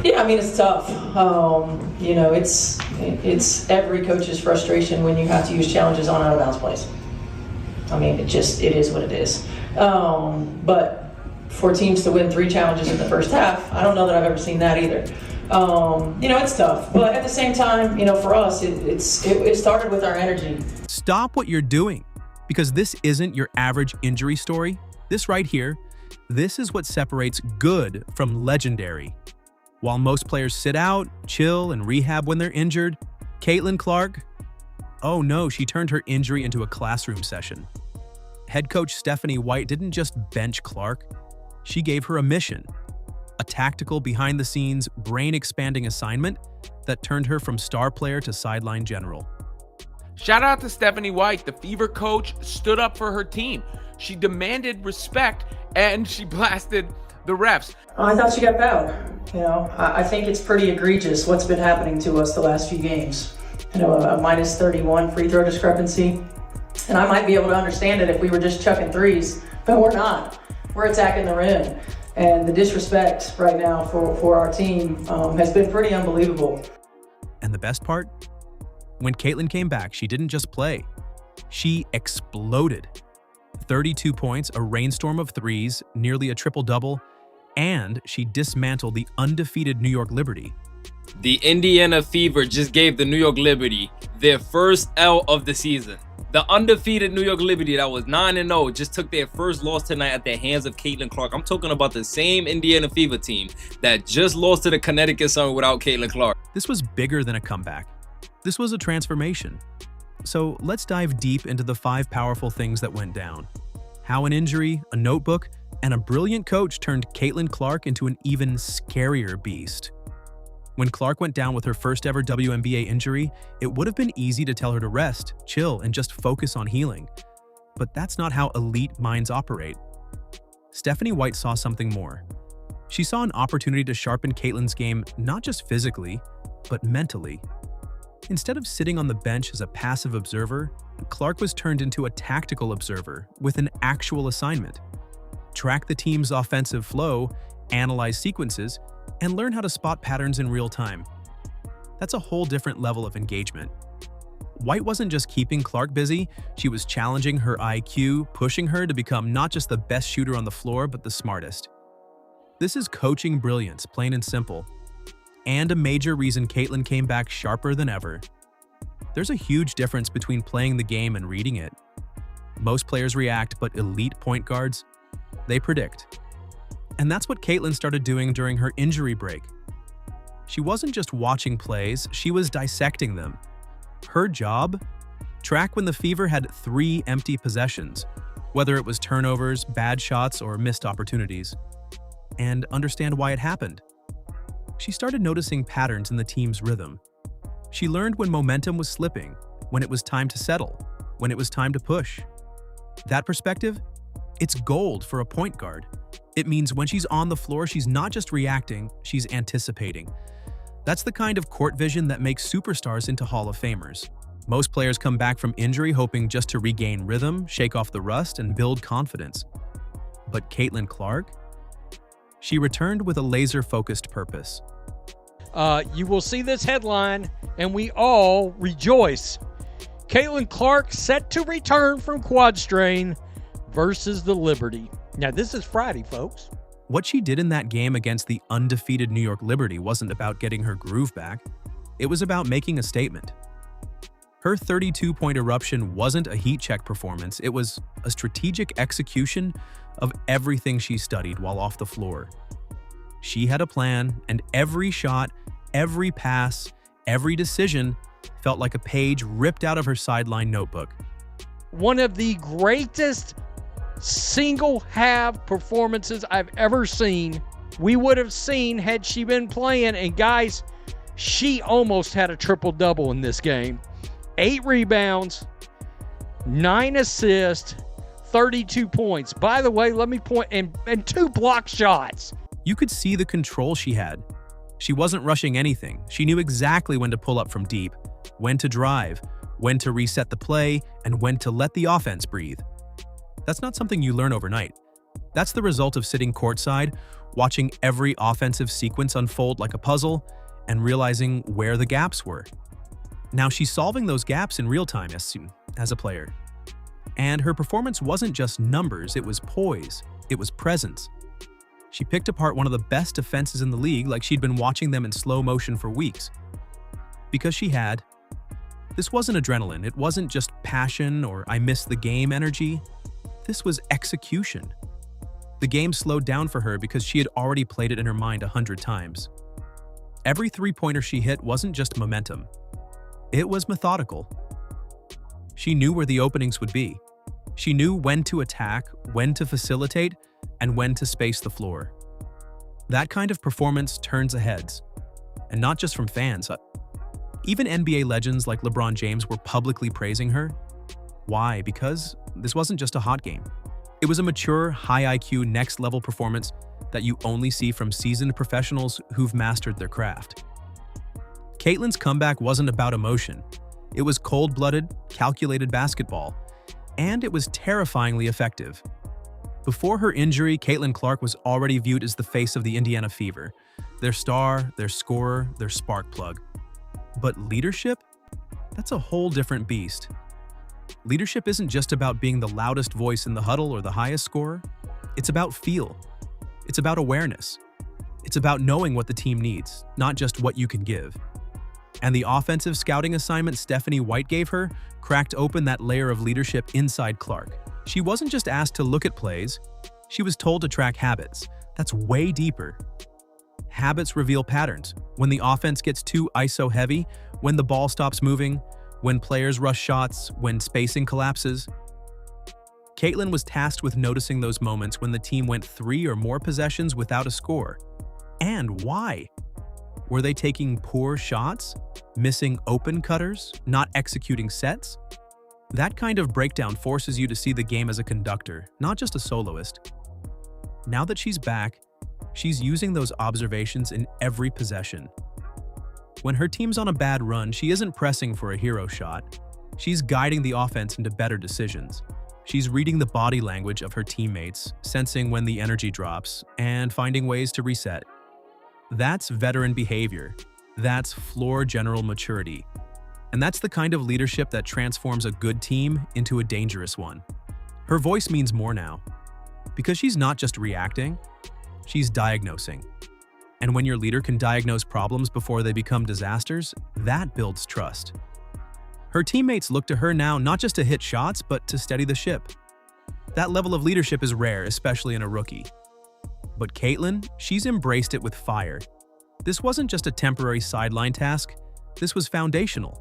Yeah, I mean, it's tough. It's every coach's frustration when you have to use challenges on out-of-bounds plays. I mean, it is what it is. But for teams to win 3 challenges in the first half, I don't know that I've ever seen that either. It's tough. But at the same time, for us, it started with our energy. Stop what you're doing, because this isn't your average injury story. This right here, this is what separates good from legendary. While most players sit out, chill, and rehab when they're injured, Caitlin Clark, oh no, she turned her injury into a classroom session. Head coach Stephanie White didn't just bench Clark, she gave her a mission, a tactical, behind-the-scenes, brain-expanding assignment that turned her from star player to sideline general. Shout out to Stephanie White. The Fever coach stood up for her team. She demanded respect, and she blasted the refs. I thought she got fouled. I think it's pretty egregious what's been happening to us the last few games. A minus 31 free throw discrepancy. And I might be able to understand it if we were just chucking threes, but we're not. We're attacking the rim. And the disrespect right now for our team has been pretty unbelievable. And the best part? When Caitlin came back, she didn't just play. She exploded. 32 points, a rainstorm of threes, nearly a triple-double, and she dismantled the undefeated New York Liberty. The Indiana Fever just gave the New York Liberty their first L of the season. The undefeated New York Liberty that was 9-0 just took their first loss tonight at the hands of Caitlin Clark. I'm talking about the same Indiana Fever team that just lost to the Connecticut Sun without Caitlin Clark. This was bigger than a comeback. This was a transformation. So let's dive deep into the 5 powerful things that went down. How an injury, a notebook, and a brilliant coach turned Caitlin Clark into an even scarier beast. When Clark went down with her first ever WNBA injury, it would have been easy to tell her to rest, chill, and just focus on healing. But that's not how elite minds operate. Stephanie White saw something more. She saw an opportunity to sharpen Caitlin's game not just physically, but mentally. Instead of sitting on the bench as a passive observer, Clark was turned into a tactical observer with an actual assignment. Track the team's offensive flow, analyze sequences, and learn how to spot patterns in real time. That's a whole different level of engagement. White wasn't just keeping Clark busy, she was challenging her IQ, pushing her to become not just the best shooter on the floor, but the smartest. This is coaching brilliance, plain and simple. And a major reason Caitlin came back sharper than ever. There's a huge difference between playing the game and reading it. Most players react, but elite point guards, they predict. And that's what Caitlin started doing during her injury break. She wasn't just watching plays, she was dissecting them. Her job? Track when the Fever had 3 empty possessions, whether it was turnovers, bad shots, or missed opportunities. And understand why it happened. She started noticing patterns in the team's rhythm. She learned when momentum was slipping, when it was time to settle, when it was time to push. That perspective? It's gold for a point guard. It means when she's on the floor, she's not just reacting, she's anticipating. That's the kind of court vision that makes superstars into Hall of Famers. Most players come back from injury hoping just to regain rhythm, shake off the rust, and build confidence. But Caitlin Clark? She returned with a laser-focused purpose. You will see this headline, and we all rejoice. Caitlin Clark set to return from quad strain versus the Liberty. Now, this is Friday, folks. What she did in that game against the undefeated New York Liberty wasn't about getting her groove back. It was about making a statement. Her 32-point eruption wasn't a heat check performance. It was a strategic execution of everything she studied while off the floor. She had a plan, and every shot, every pass, every decision felt like a page ripped out of her sideline notebook. One of the greatest single half performances I've ever seen. We would have seen had she been playing, and guys, she almost had a triple-double in this game. 8 rebounds, 9 assists, 32 points. By the way, let me point, and 2 block shots. You could see the control she had. She wasn't rushing anything. She knew exactly when to pull up from deep, when to drive, when to reset the play, and when to let the offense breathe. That's not something you learn overnight. That's the result of sitting courtside, watching every offensive sequence unfold like a puzzle and realizing where the gaps were. Now she's solving those gaps in real time as a player. And her performance wasn't just numbers, it was poise, it was presence. She picked apart one of the best defenses in the league like she'd been watching them in slow motion for weeks. Because she had. This wasn't adrenaline, it wasn't just passion or I missed the game energy. This was execution. The game slowed down for her because she had already played it in her mind 100 times. Every three-pointer she hit wasn't just momentum. It was methodical. She knew where the openings would be. She knew when to attack, when to facilitate, and when to space the floor. That kind of performance turns the heads. And not just from fans. Even NBA legends like LeBron James were publicly praising her. Why? Because this wasn't just a hot game. It was a mature, high IQ, next-level performance that you only see from seasoned professionals who've mastered their craft. Caitlin's comeback wasn't about emotion. It was cold-blooded, calculated basketball, and it was terrifyingly effective. Before her injury, Caitlin Clark was already viewed as the face of the Indiana Fever, their star, their scorer, their spark plug. But leadership? That's a whole different beast. Leadership isn't just about being the loudest voice in the huddle or the highest scorer. It's about feel. It's about awareness. It's about knowing what the team needs, not just what you can give. And the offensive scouting assignment Stephanie White gave her cracked open that layer of leadership inside Clark. She wasn't just asked to look at plays, she was told to track habits. That's way deeper. Habits reveal patterns. When the offense gets too ISO heavy, when the ball stops moving, when players rush shots, when spacing collapses. Caitlin was tasked with noticing those moments when the team went 3 or more possessions without a score. And why? Were they taking poor shots? Missing open cutters? Not executing sets? That kind of breakdown forces you to see the game as a conductor, not just a soloist. Now that she's back, she's using those observations in every possession. When her team's on a bad run, she isn't pressing for a hero shot. She's guiding the offense into better decisions. She's reading the body language of her teammates, sensing when the energy drops, and finding ways to reset. That's veteran behavior. That's floor general maturity. And that's the kind of leadership that transforms a good team into a dangerous one. Her voice means more now. Because she's not just reacting, she's diagnosing. And when your leader can diagnose problems before they become disasters, that builds trust. Her teammates look to her now not just to hit shots, but to steady the ship. That level of leadership is rare, especially in a rookie. But Caitlin, she's embraced it with fire. This wasn't just a temporary sideline task, this was foundational.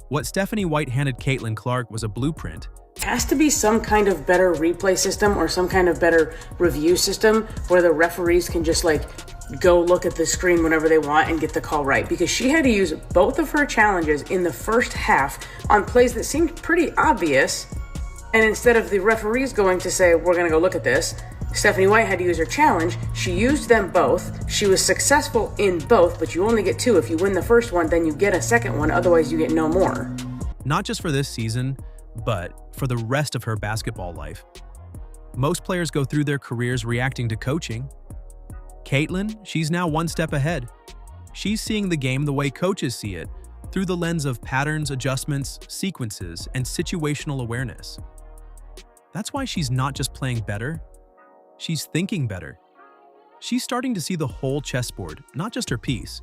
What Stephanie White handed Caitlin Clark was a blueprint. Has to be some kind of better replay system or some kind of better review system where the referees can just go look at the screen whenever they want and get the call right, because she had to use both of her challenges in the first half on plays that seemed pretty obvious, and instead of the referees going to say, we're going to go look at this, Stephanie White had to use her challenge. She used them both. She was successful in both, but you only get 2. If you win the first one, then you get a second one, otherwise you get no more. Not just for this season, but for the rest of her basketball life. Most players go through their careers reacting to coaching. Caitlin, she's now one step ahead. She's seeing the game the way coaches see it, through the lens of patterns, adjustments, sequences, and situational awareness. That's why she's not just playing better, she's thinking better. She's starting to see the whole chessboard, not just her piece.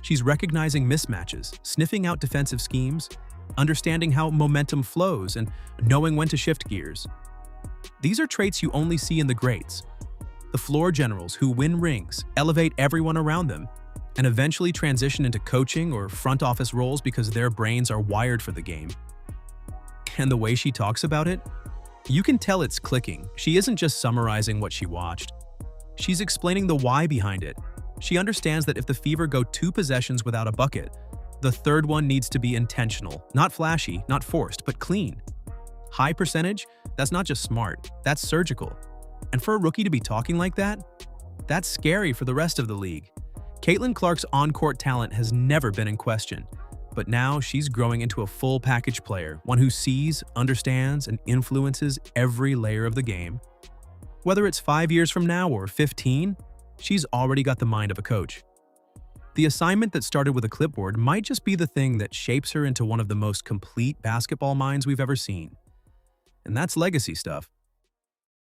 She's recognizing mismatches, sniffing out defensive schemes, understanding how momentum flows, and knowing when to shift gears. These are traits you only see in the greats. The floor generals who win rings, elevate everyone around them, and eventually transition into coaching or front office roles because their brains are wired for the game. And the way she talks about it, you can tell it's clicking. She isn't just summarizing what she watched. She's explaining the why behind it. She understands that if the Fever go 2 possessions without a bucket, the third one needs to be intentional, not flashy, not forced, but clean. High percentage? That's not just smart, that's surgical. And for a rookie to be talking like that, that's scary for the rest of the league. Caitlin Clark's on-court talent has never been in question, but now she's growing into a full package player, one who sees, understands, and influences every layer of the game. Whether it's 5 years from now or 15, she's already got the mind of a coach. The assignment that started with a clipboard might just be the thing that shapes her into one of the most complete basketball minds we've ever seen. And that's legacy stuff.